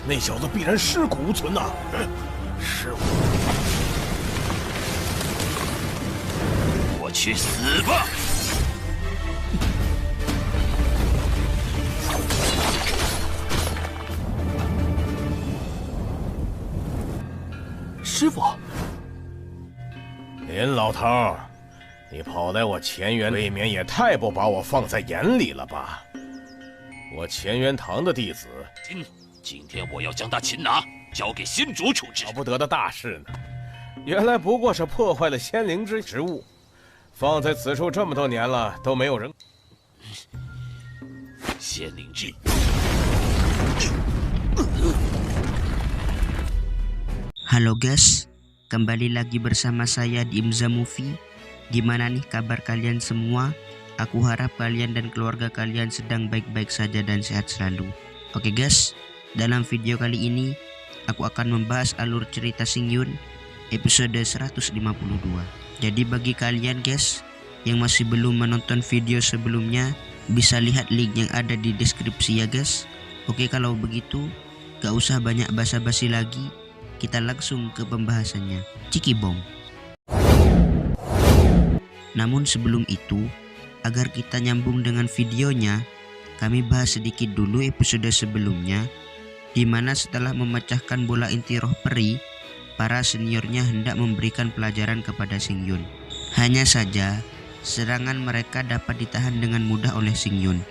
那小子必然尸骨无存呐！是我，我去死吧！师傅，林老头，你跑来我乾元，未免也太不把我放在眼里了吧？我乾元堂的弟子，今天我要将他擒拿，交给新主处置。了不得的大事呢！原来不过是破坏了仙灵之植物，放在此处这么多年了，都没有人。仙灵之。Halo guys, kembali lagi bersama saya di Imza Movie. Gimana nih kabar kalian semua? Aku harap kalian dan keluarga kalian sedang baik-baik saja dan sehat selalu. Oke guys, dalam video kali ini aku akan membahas alur cerita Xingyun episode 152. Jadi bagi kalian guys yang masih belum menonton video sebelumnya, bisa lihat link yang ada di deskripsi ya guys. Oke, kalau begitu gak usah banyak basa-basi lagi, kita langsung ke pembahasannya. Cikibong. Namun sebelum itu, agar kita nyambung dengan videonya, kami bahas sedikit dulu episode sebelumnya, di mana setelah memecahkan bola inti roh peri, para seniornya hendak memberikan pelajaran kepada Xingyun. Hanya saja, serangan mereka dapat ditahan dengan mudah oleh Xingyun.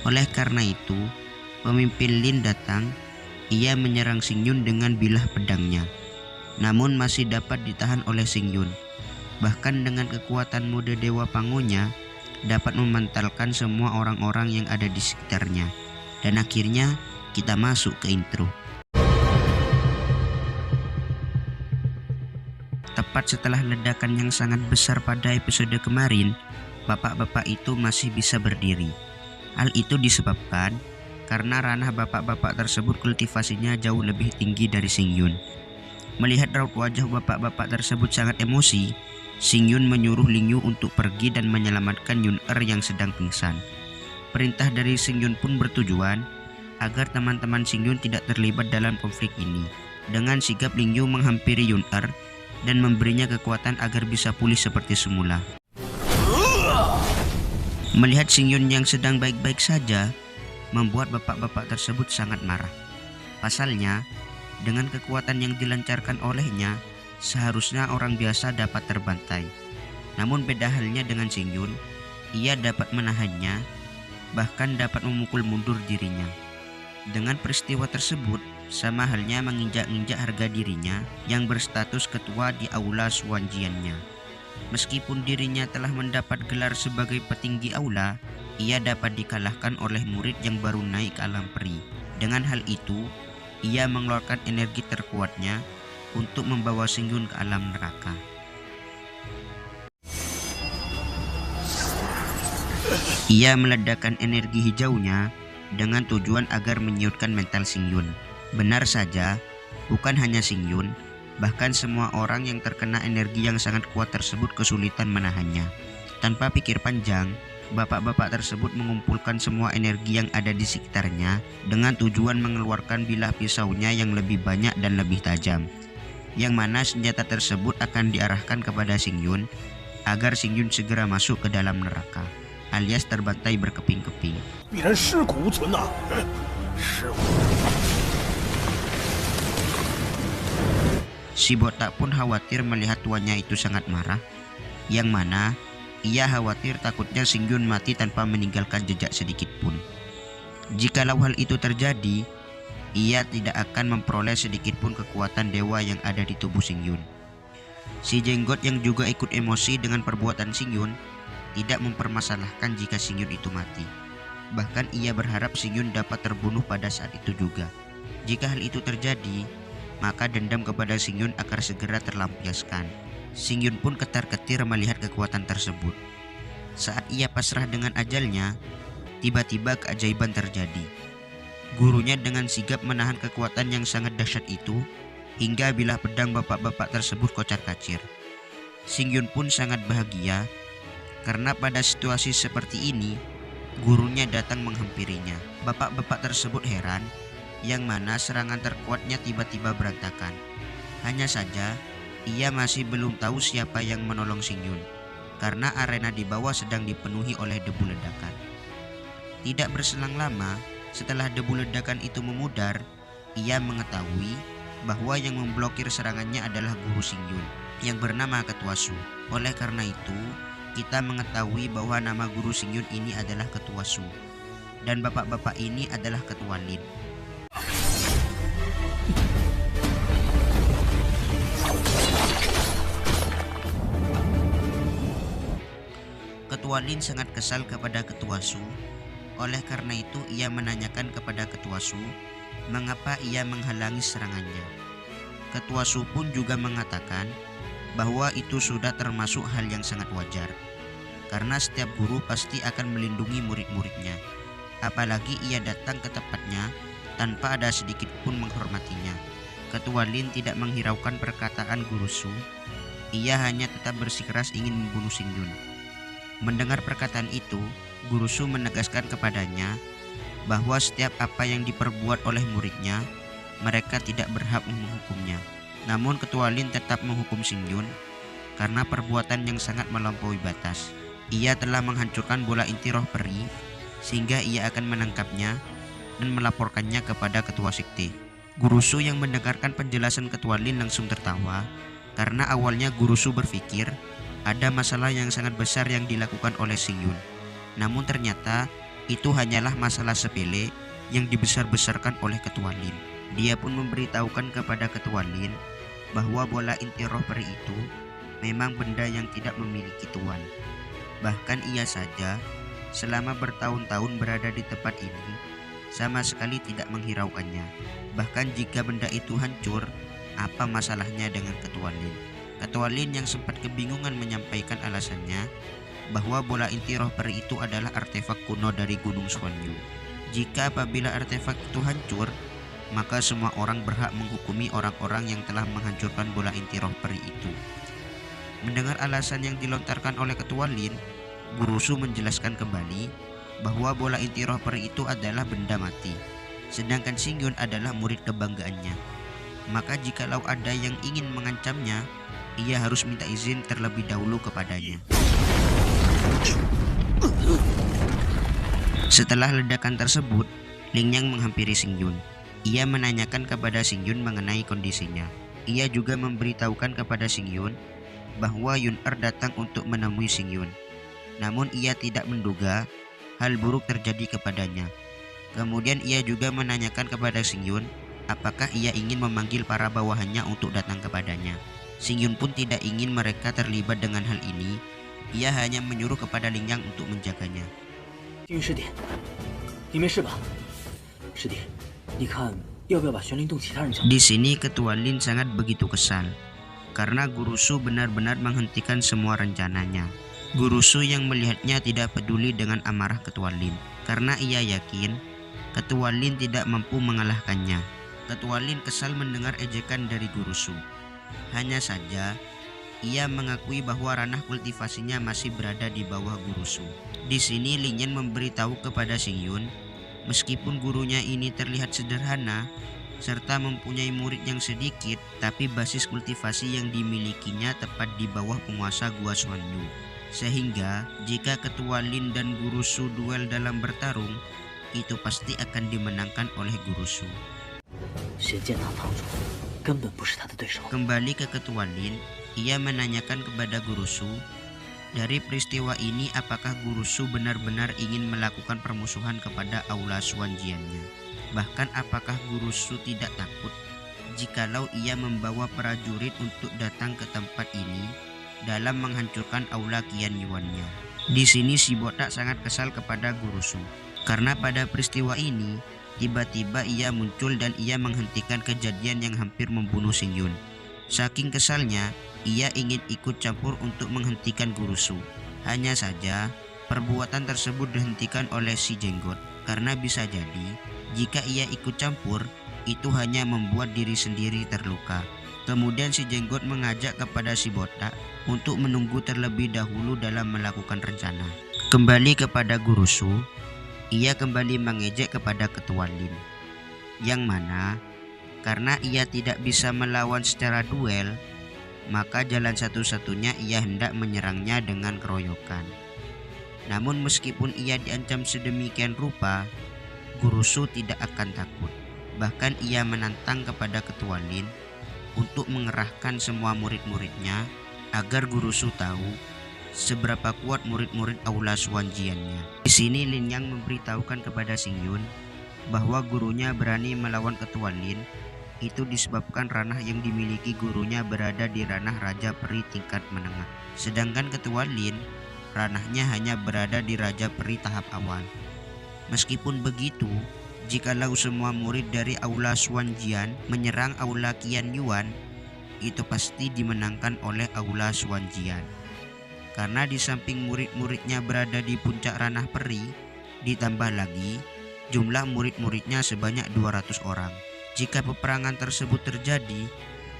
Oleh karena itu, pemimpin Lin datang. Ia menyerang Xingyun dengan bilah pedangnya, namun masih dapat ditahan oleh Xingyun. Bahkan dengan kekuatan mode Dewa Pangonya, dapat memantalkan semua orang-orang yang ada di sekitarnya. Dan akhirnya kita masuk ke intro. Tepat setelah ledakan yang sangat besar pada episode kemarin, bapak-bapak itu masih bisa berdiri. Hal itu disebabkan karena ranah bapak-bapak tersebut kultivasinya jauh lebih tinggi dari Xingyun. Melihat raut wajah bapak-bapak tersebut sangat emosi, Xingyun menyuruh Lingyu untuk pergi dan menyelamatkan Yun-Er yang sedang pingsan. Perintah dari Xingyun pun bertujuan agar teman-teman Xingyun tidak terlibat dalam konflik ini. Dengan sigap Lingyu menghampiri Yun-Er dan memberinya kekuatan agar bisa pulih seperti semula. Melihat Xingyun yang sedang baik-baik saja, membuat bapak-bapak tersebut sangat marah. Pasalnya, dengan kekuatan yang dilancarkan olehnya, seharusnya orang biasa dapat terbantai. Namun beda halnya dengan Xingyun, ia dapat menahannya, bahkan dapat memukul mundur dirinya. Dengan peristiwa tersebut, sama halnya menginjak-injak harga dirinya yang berstatus ketua di aula Suanjiannya. Meskipun dirinya telah mendapat gelar sebagai petinggi aula, ia dapat dikalahkan oleh murid yang baru naik ke alam peri. Dengan hal itu, ia mengeluarkan energi terkuatnya untuk membawa Xingyun ke alam neraka. Ia meledakkan energi hijaunya dengan tujuan agar menyiutkan mental Xingyun. Benar saja, bukan hanya Xingyun, bahkan semua orang yang terkena energi yang sangat kuat tersebut kesulitan menahannya. Tanpa pikir panjang, bapak-bapak tersebut mengumpulkan semua energi yang ada di sekitarnya dengan tujuan mengeluarkan bilah pisaunya yang lebih banyak dan lebih tajam, yang mana senjata tersebut akan diarahkan kepada Xingyun agar Xingyun segera masuk ke dalam neraka, alias terbantai berkeping-keping. Si botak pun khawatir melihat tuannya itu sangat marah, yang mana ia khawatir takutnya Xingyun mati tanpa meninggalkan jejak sedikit pun. Jikalau hal itu terjadi, ia tidak akan memperoleh sedikit pun kekuatan dewa yang ada di tubuh Xingyun. Si jenggot yang juga ikut emosi dengan perbuatan Xingyun tidak mempermasalahkan jika Xingyun itu mati. Bahkan ia berharap Xingyun dapat terbunuh pada saat itu juga. Jika hal itu terjadi, maka dendam kepada Xingyun akan segera terlampiaskan. Xingyun pun ketar-ketir melihat kekuatan tersebut. Saat ia pasrah dengan ajalnya, tiba-tiba keajaiban terjadi. Gurunya dengan sigap menahan kekuatan yang sangat dahsyat itu, hingga bilah pedang bapak-bapak tersebut kocar-kacir. Xingyun pun sangat bahagia, karena pada situasi seperti ini, gurunya datang menghampirinya. Bapak-bapak tersebut heran, yang mana serangan terkuatnya tiba-tiba berantakan. Hanya saja, ia masih belum tahu siapa yang menolong Xingyun, karena arena di bawah sedang dipenuhi oleh debu ledakan. Tidak berselang lama, setelah debu ledakan itu memudar, ia mengetahui bahwa yang memblokir serangannya adalah guru Xingyun yang bernama Ketua Su. Oleh karena itu, kita mengetahui bahwa nama guru Xingyun ini adalah Ketua Su, dan bapak-bapak ini adalah Ketua Lin. Ketua Lin sangat kesal kepada Ketua Su. Oleh karena itu, ia menanyakan kepada Ketua Su mengapa ia menghalangi serangannya. Ketua Su pun juga mengatakan bahwa itu sudah termasuk hal yang sangat wajar, karena setiap guru pasti akan melindungi murid-muridnya. Apalagi ia datang ke tempatnya tanpa ada sedikit pun menghormatinya. Ketua Lin tidak menghiraukan perkataan guru Su. Ia hanya tetap bersikeras ingin membunuh Xingyun. Mendengar perkataan itu, guru Su menegaskan kepadanya bahwa setiap apa yang diperbuat oleh muridnya, mereka tidak berhak menghukumnya. Namun Ketua Lin tetap menghukum Xingyun karena perbuatan yang sangat melampaui batas. Ia telah menghancurkan bola inti roh peri, sehingga ia akan menangkapnya dan melaporkannya kepada Ketua Sekte. Guru Su yang mendengarkan penjelasan Ketua Lin langsung tertawa, karena awalnya guru Su berpikir ada masalah yang sangat besar yang dilakukan oleh Xingyun. Namun ternyata itu hanyalah masalah sepele yang dibesar-besarkan oleh Ketua Lin. Dia pun memberitahukan kepada Ketua Lin bahwa bola inti roh peri itu memang benda yang tidak memiliki tuan. Bahkan ia saja selama bertahun-tahun berada di tempat ini sama sekali tidak menghiraukannya. Bahkan jika benda itu hancur, apa masalahnya dengan Ketua Lin? Ketua Lin yang sempat kebingungan menyampaikan alasannya bahwa bola inti roh peri itu adalah artefak kuno dari Gunung Xuanyu. Jika apabila artefak itu hancur, maka semua orang berhak menghukumi orang-orang yang telah menghancurkan bola inti roh peri itu. Mendengar alasan yang dilontarkan oleh Ketua Lin, Guru Su menjelaskan kembali bahwa bola inti roh peri itu adalah benda mati, sedangkan Xingyun adalah murid kebanggaannya. Maka jikalau ada yang ingin mengancamnya, ia harus minta izin terlebih dahulu kepadanya. Setelah ledakan tersebut, Ling Yang menghampiri Xingyun. Ia menanyakan kepada Xingyun mengenai kondisinya. Ia juga memberitahukan kepada Xingyun bahwa Yun Er datang untuk menemui Xingyun. Namun ia tidak menduga hal buruk terjadi kepadanya. Kemudian ia juga menanyakan kepada Xingyun apakah ia ingin memanggil para bawahannya untuk datang kepadanya. Xingyun pun tidak ingin mereka terlibat dengan hal ini. Ia hanya menyuruh kepada Ling Yang untuk menjaganya. Di sini Ketua Lin sangat begitu kesal karena Guru Su benar-benar menghentikan semua rencananya. Guru Su yang melihatnya tidak peduli dengan amarah Ketua Lin karena ia yakin Ketua Lin tidak mampu mengalahkannya. Ketua Lin kesal mendengar ejekan dari Guru Su. Hanya saja ia mengakui bahwa ranah kultivasinya masih berada di bawah Guru Su. Di sini Ling Yan memberitahu kepada Xingyun, meskipun gurunya ini terlihat sederhana serta mempunyai murid yang sedikit, tapi basis kultivasi yang dimilikinya tepat di bawah penguasa Gua Xuanyu. Sehingga jika Ketua Lin dan Guru Su duel dalam bertarung, itu pasti akan dimenangkan oleh Guru Su. Kembali ke Ketua Lin, ia menanyakan kepada Guru Su, dari peristiwa ini apakah Guru Su benar-benar ingin melakukan permusuhan kepada aula Xuanjiannya? Bahkan apakah Guru Su tidak takut jikalau ia membawa prajurit untuk datang ke tempat ini dalam menghancurkan aula Qian Yuannya? Di sini si botak sangat kesal kepada Guru Su karena pada peristiwa ini tiba-tiba ia muncul dan ia menghentikan kejadian yang hampir membunuh Xingyun. Saking kesalnya, ia ingin ikut campur untuk menghentikan Guru Su. Hanya saja, perbuatan tersebut dihentikan oleh si Jenggot karena bisa jadi jika ia ikut campur, itu hanya membuat diri sendiri terluka. Kemudian si Jenggot mengajak kepada si botak untuk menunggu terlebih dahulu dalam melakukan rencana. Kembali kepada Guru Su, ia kembali mengejek kepada Ketua Lin. yang mana karena ia tidak bisa melawan secara duel, maka jalan satu-satunya ia hendak menyerangnya dengan keroyokan. Namun meskipun ia diancam sedemikian rupa, Gurusu tidak akan takut. Bahkan ia menantang kepada Ketua Lin untuk mengerahkan semua murid-muridnya agar Gurusu tahu seberapa kuat murid-murid Aula Suanjiannya. Di sini Lin Yang memberitahukan kepada Xingyun bahwa gurunya berani melawan Ketua Lin itu disebabkan ranah yang dimiliki gurunya berada di ranah Raja Peri tingkat menengah. Sedangkan Ketua Lin ranahnya hanya berada di Raja Peri tahap awal. Meskipun begitu, jikalau semua murid dari Aula Suanjian menyerang Aula Qianyuan, itu pasti dimenangkan oleh Aula Suanjian. Karena di samping murid-muridnya berada di puncak ranah peri, ditambah lagi jumlah murid-muridnya sebanyak 200 orang. Jika peperangan tersebut terjadi,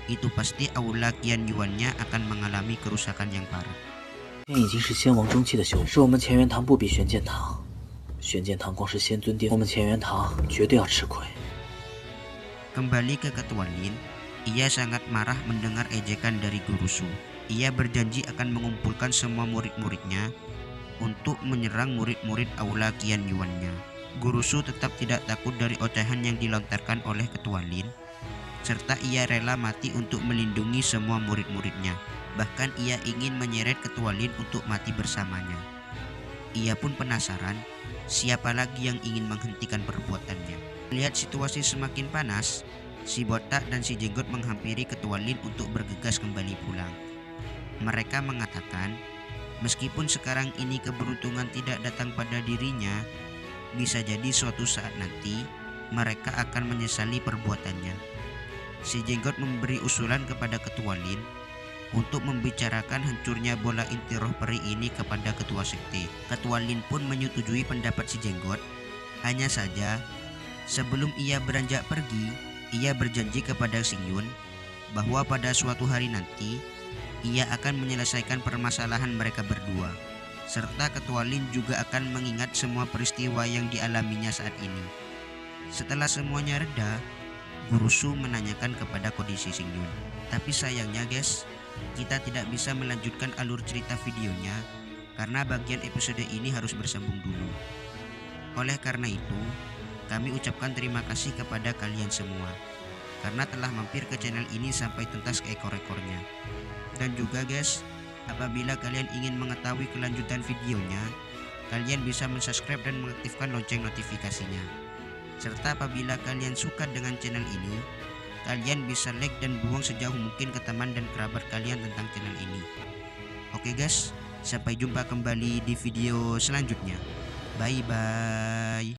itu pasti Aula Qianyuannya akan mengalami kerusakan yang parah. 已经是仙王中期的修为，是我们乾元堂不比玄剑堂。玄剑堂光是仙尊巅，我们乾元堂绝对要吃亏。 Kembali ke Ketua Lin, ia sangat marah mendengar ejekan dari Gurusu. Ia berjanji akan mengumpulkan semua murid-muridnya untuk menyerang murid-murid Aula Qianyuannya. Gurusu tetap tidak takut dari ocehan yang dilontarkan oleh Ketua Lin, serta ia rela mati untuk melindungi semua murid-muridnya. Bahkan ia ingin menyeret Ketua Lin untuk mati bersamanya. Ia pun penasaran siapa lagi yang ingin menghentikan perbuatannya. Melihat situasi semakin panas, si Botak dan si Jenggot menghampiri Ketua Lin untuk bergegas kembali pulang. Mereka mengatakan, meskipun sekarang ini keberuntungan tidak datang pada dirinya, bisa jadi suatu saat nanti mereka akan menyesali perbuatannya. Si Jenggot memberi usulan kepada Ketua Lin untuk membicarakan hancurnya bola inti roh peri ini kepada Ketua Sekte. Ketua Lin pun menyetujui pendapat si Jenggot. Hanya saja, sebelum ia beranjak pergi, ia berjanji kepada Xingyun bahwa pada suatu hari nanti ia akan menyelesaikan permasalahan mereka berdua. Serta Ketua Lin juga akan mengingat semua peristiwa yang dialaminya saat ini. Setelah semuanya reda, Gurusu menanyakan kepada kondisi Xingyun. Tapi sayangnya guys, kita tidak bisa melanjutkan alur cerita videonya karena bagian episode ini harus bersambung dulu. Oleh karena itu, kami ucapkan terima kasih kepada kalian semua karena telah mampir ke channel ini sampai tuntas ke ekor-ekornya. Dan juga guys, apabila kalian ingin mengetahui kelanjutan videonya, kalian bisa mensubscribe dan mengaktifkan lonceng notifikasinya. Serta apabila kalian suka dengan channel ini, kalian bisa like dan buang sejauh mungkin ke teman dan kerabat kalian tentang channel ini. Oke guys, sampai jumpa kembali di video selanjutnya. Bye bye.